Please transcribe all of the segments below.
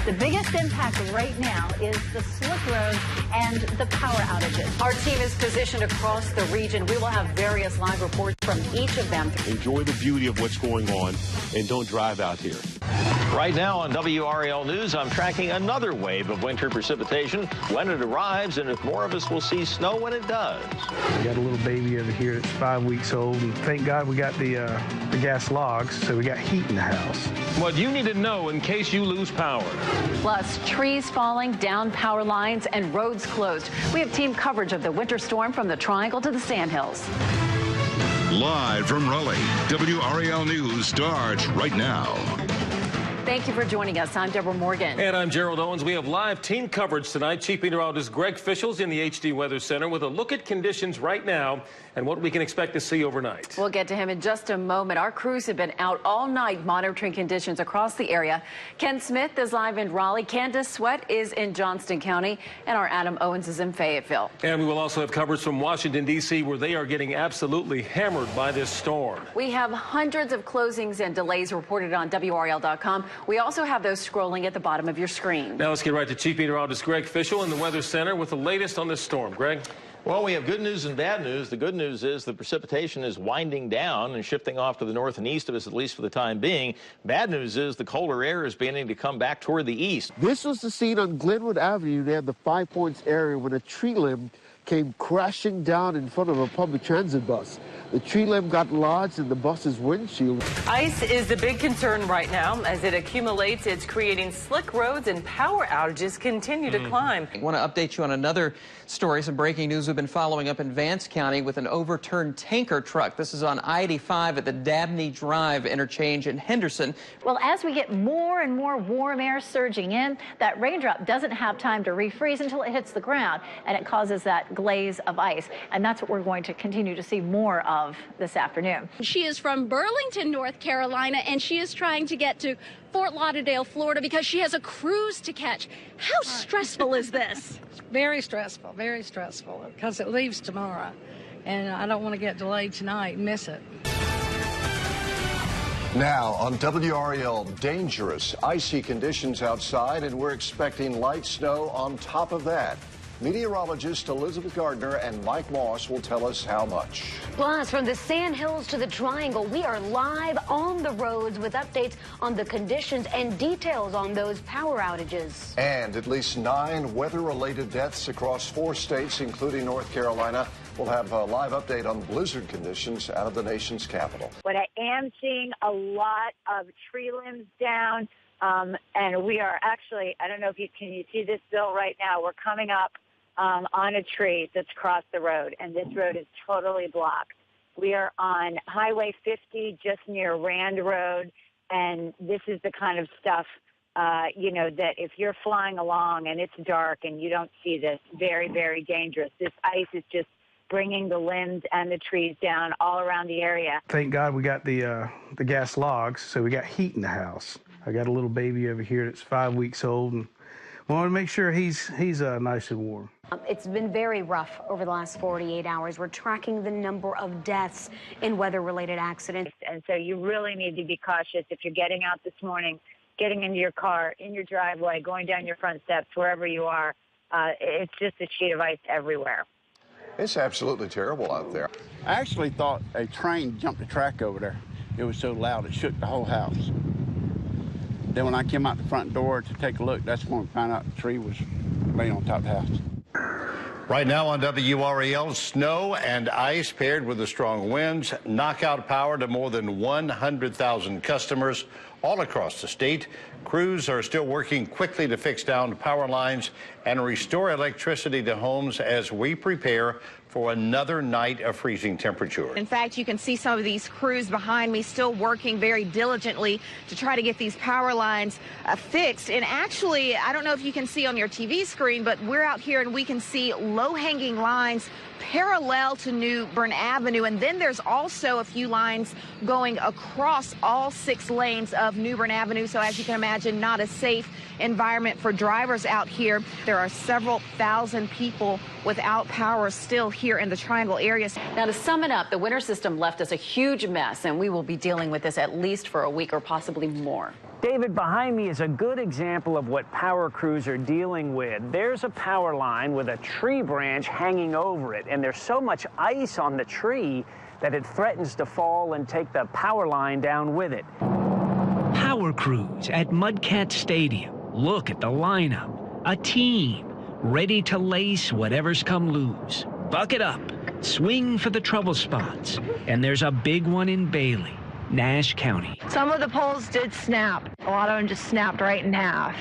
The biggest impact right now is the slick roads and the power outages. Our team is positioned across the region. We will have various live reports from each of them. Enjoy the beauty of what's going on and don't drive out here. Right now on WRAL News, I'm tracking another wave of winter precipitation, when it arrives, and if more of us will see snow when it does. We got a little baby over here that's 5 weeks old, and thank God we got the gas logs, so we got heat in the house. What you need to know in case you lose power. Plus, trees falling, down power lines, and roads closed. We have team coverage of the winter storm from the Triangle to the Sandhills. Live from Raleigh, WRAL News starts right now. Thank you for joining us. I'm Deborah Morgan. And I'm Gerald Owens. We have live team coverage tonight. Chief Meteorologist Greg Fischel's in the HD Weather Center with a look at conditions right now and what we can expect to see overnight. We'll get to him in just a moment. Our crews have been out all night monitoring conditions across the area. Ken Smith is live in Raleigh. Candace Sweat is in Johnston County. And our Adam Owens is in Fayetteville. And we will also have coverage from Washington, D.C., where they are getting absolutely hammered by this storm. We have hundreds of closings and delays reported on WRAL.com. We also have those scrolling at the bottom of your screen. Now let's get right to Chief Meteorologist Greg Fischel in the Weather Center with the latest on this storm. Greg? Well, we have good news and bad news. The good news is the precipitation is winding down and shifting off to the north and east of us, at least for the time being. Bad news is the colder air is beginning to come back toward the east. This was the scene on Glenwood Avenue near the 5 Points area when a tree limb came crashing down in front of a public transit bus. The tree limb got lodged in the bus's windshield. Ice is the big concern right now. As it accumulates, it's creating slick roads and power outages continue to climb. I want to update you on another story, some breaking news we've been following up in Vance County with an overturned tanker truck. This is on I-85 at the Dabney Drive interchange in Henderson. Well, as we get more and more warm air surging in, that raindrop doesn't have time to refreeze until it hits the ground, and it causes that glaze of ice. And that's what we're going to continue to see more of this afternoon. She is from Burlington, North Carolina, and she is trying to get to Fort Lauderdale, Florida, because she has a cruise to catch. How stressful is this? Very stressful, because it leaves tomorrow, and I don't want to get delayed tonight and miss it. Now on WRAL, dangerous, icy conditions outside, and we're expecting light snow on top of that. Meteorologist Elizabeth Gardner and Mike Moss will tell us how much. Plus, from the Sandhills to the Triangle, we are live on the roads with updates on the conditions and details on those power outages. And at least 9 weather-related deaths across 4 states, including North Carolina. We'll have a live update on blizzard conditions out of the nation's capital. But I am seeing a lot of tree limbs down, and we are actually, I don't know if can you see this, Bill, right now? We're coming up on a tree that's crossed the road, and this road is totally blocked. We are on Highway 50 just near Rand Road, and this is the kind of stuff, that if you're flying along and it's dark and you don't see this, very, very dangerous. This ice is just bringing the limbs and the trees down all around the area. Thank God we got the gas logs, so we got heat in the house. I got a little baby over here that's 5 weeks old, and I want to make sure he's nice and warm. It's been very rough over the last 48 hours. We're tracking the number of deaths in weather-related accidents. And so you really need to be cautious if you're getting out this morning, getting into your car, in your driveway, going down your front steps, wherever you are. It's just a sheet of ice everywhere. It's absolutely terrible out there. I actually thought a train jumped the track over there. It was so loud it shook the whole house. Then when I came out the front door to take a look, that's when we found out the tree was laying on top of the house. Right now on WRAL, snow and ice paired with the strong winds knock out power to more than 100,000 customers all across the state. Crews are still working quickly to fix downed power lines and restore electricity to homes as we prepare for another night of freezing temperature. In fact, you can see some of these crews behind me still working very diligently to try to get these power lines fixed. And actually, I don't know if you can see on your TV screen, but we're out here and we can see low-hanging lines parallel to New Bern Avenue. And then there's also a few lines going across all 6 lanes of New Bern Avenue. So as you can imagine, not a safe environment for drivers out here. There are several thousand people without power still here in the Triangle area. Now, to sum it up, the winter system left us a huge mess, and we will be dealing with this at least for a week or possibly more. David, behind me is a good example of what power crews are dealing with. There's a power line with a tree branch hanging over it, and there's so much ice on the tree that it threatens to fall and take the power line down with it. Power crews at Mudcat Stadium. Look at the lineup. A team ready to lace whatever's come loose. Bucket up, swing for the trouble spots. And there's a big one in Bailey, Nash County. Some of the poles did snap. A lot of them just snapped right in half.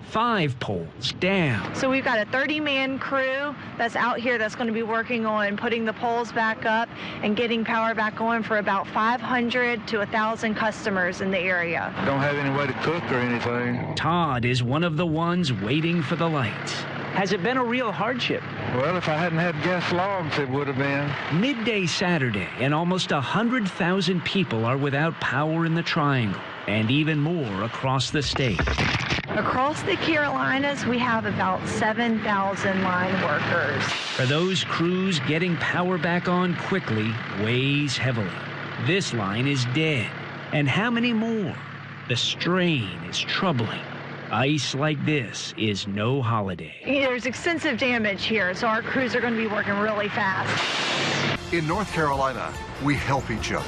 5 poles down. So we've got a 30-man crew that's out here that's going to be working on putting the poles back up and getting power back on for about 500 to 1,000 customers in the area. Don't have any way to cook or anything. Todd is one of the ones waiting for the lights. Has it been a real hardship? Well, if I hadn't had gas logs, it would have been. Midday Saturday, and almost 100,000 people are without power in the Triangle, and even more across the state. Across the Carolinas, we have about 7,000 line workers. For those crews, getting power back on quickly weighs heavily. This line is dead. And how many more? The strain is troubling. Ice like this is no holiday. There's extensive damage here, so our crews are going to be working really fast. In North Carolina, we help each other.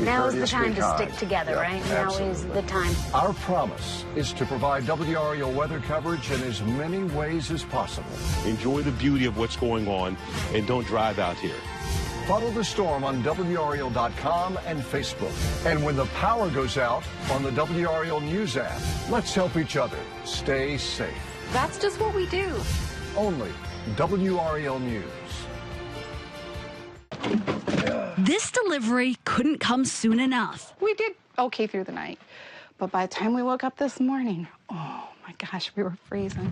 Now is the time to stick together, right? Now is the time. Our promise is to provide WREL weather coverage in as many ways as possible. Enjoy the beauty of what's going on and don't drive out here. Follow the storm on WREL.com and Facebook. And when the power goes out, on the WREL News app. Let's help each other stay safe. That's just what we do. Only WREL News. This delivery couldn't come soon enough. We did okay through the night, but by the time we woke up this morning, oh my gosh, we were freezing.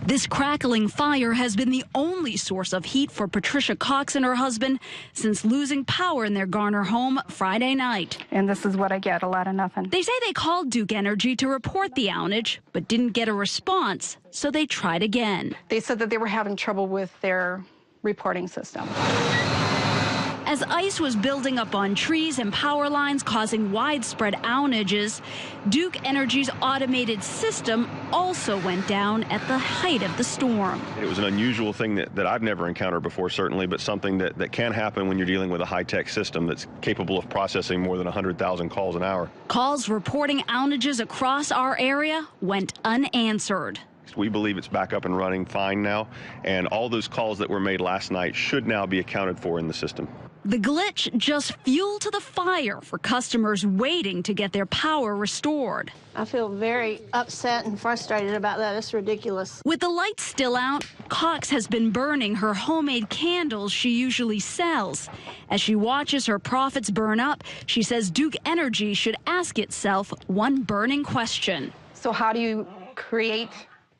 This crackling fire has been the only source of heat for Patricia Cox and her husband since losing power in their Garner home Friday night. And this is what I get, a lot of nothing. They say they called Duke Energy to report the outage, but didn't get a response, so they tried again. They said that they were having trouble with their reporting system. As ice was building up on trees and power lines causing widespread outages, Duke Energy's automated system also went down at the height of the storm. It was an unusual thing that I've never encountered before, certainly, but something that can happen when you're dealing with a high-tech system that's capable of processing more than 100,000 calls an hour. Calls reporting outages across our area went unanswered. We believe it's back up and running fine now, and all those calls that were made last night should now be accounted for in the system. The glitch just fuel to the fire for customers waiting to get their power restored. I feel very upset and frustrated about that. It's ridiculous. With the lights still out, Cox has been burning her homemade candles she usually sells. As she watches her profits burn up, she says Duke Energy should ask itself one burning question. So how do you create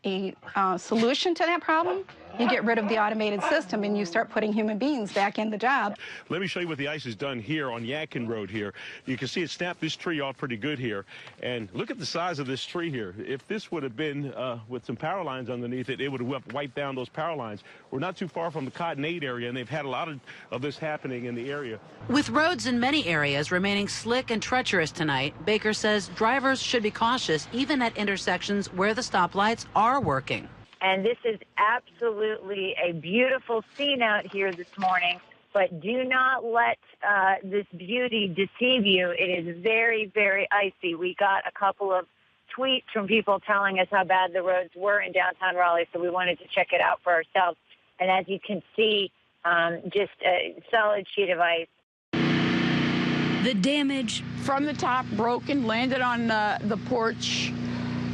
a solution to that problem? You get rid of the automated system and you start putting human beings back in the job. Let me show you what the ice has done here on Yadkin Road here. You can see it snapped this tree off pretty good here. And look at the size of this tree here. If this would have been with some power lines underneath it, it would have wiped down those power lines. We're not too far from the Cottonade area, and they've had a lot of this happening in the area. With roads in many areas remaining slick and treacherous tonight, Baker says drivers should be cautious even at intersections where the stoplights are working. And this is absolutely a beautiful scene out here this morning, but do not let this beauty deceive you. It is very, very icy. We got a couple of tweets from people telling us how bad the roads were in downtown Raleigh, so we wanted to check it out for ourselves. And as you can see, just a solid sheet of ice. The damage from the top broke and landed on the porch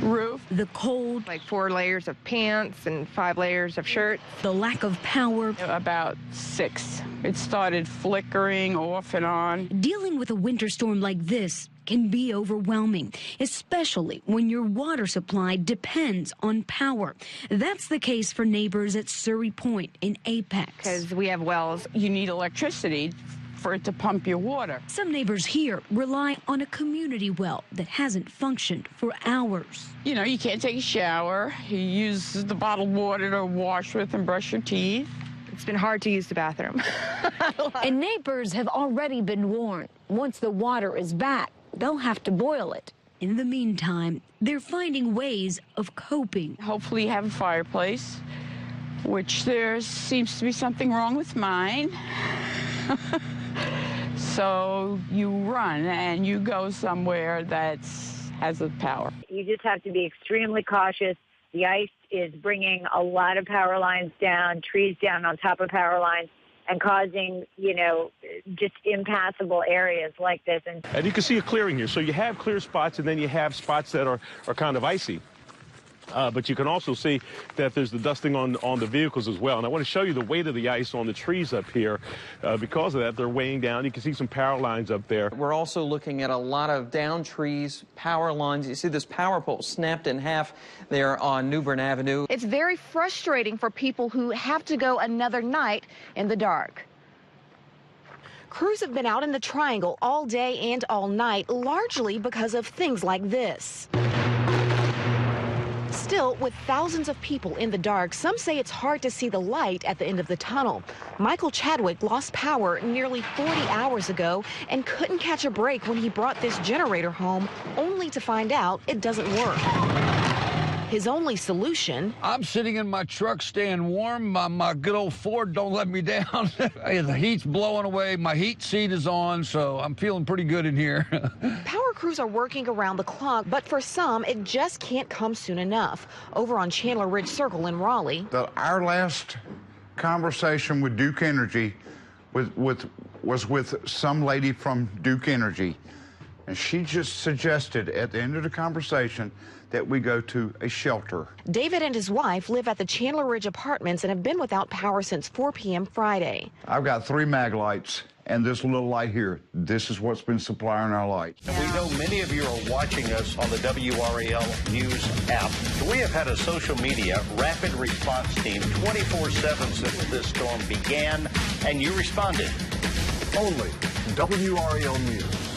roof. The cold, like 4 layers of pants and 5 layers of shirts. The lack of power. About 6. It started flickering off and on. Dealing with a winter storm like this can be overwhelming, especially when your water supply depends on power. That's the case for neighbors at Surrey Point in Apex. Because we have wells, you need electricity for it to pump your water. Some neighbors here rely on a community well that hasn't functioned for hours. You know, you can't take a shower. You use the bottled water to wash with and brush your teeth. It's been hard to use the bathroom. And neighbors have already been warned. Once the water is back, they'll have to boil it. In the meantime, they're finding ways of coping. Hopefully have a fireplace, which there seems to be something wrong with mine. So you run and you go somewhere that has the power. You just have to be extremely cautious. The ice is bringing a lot of power lines down, trees down on top of power lines, and causing, just impassable areas like this. And you can see a clearing here. So you have clear spots, and then you have spots that are kind of icy. But you can also see that there's the dusting on the vehicles as well. And I want to show you the weight of the ice on the trees up here. Because of that, they're weighing down. You can see some power lines up there. We're also looking at a lot of down trees, power lines. You see this power pole snapped in half there on New Bern Avenue. It's very frustrating for people who have to go another night in the dark. Crews have been out in the Triangle all day and all night, largely because of things like this. Still, with thousands of people in the dark, some say it's hard to see the light at the end of the tunnel. Michael Chadwick lost power nearly 40 hours ago and couldn't catch a break when he brought this generator home, only to find out it doesn't work. His only solution... I'm sitting in my truck staying warm. My good old Ford don't let me down. The heat's blowing away. My heat seat is on, so I'm feeling pretty good in here. Power crews are working around the clock, but for some, it just can't come soon enough. Over on Chandler Ridge Circle in Raleigh. Our last conversation with Duke Energy was with some lady from Duke Energy. And she just suggested at the end of the conversation that we go to a shelter. David and his wife live at the Chandler Ridge Apartments and have been without power since 4 p.m. Friday. I've got 3 mag lights and this little light here. This is what's been supplying our light. We know many of you are watching us on the WRAL News app. We have had a social media rapid response team 24/7 since this storm began, and you responded. Only WRAL News.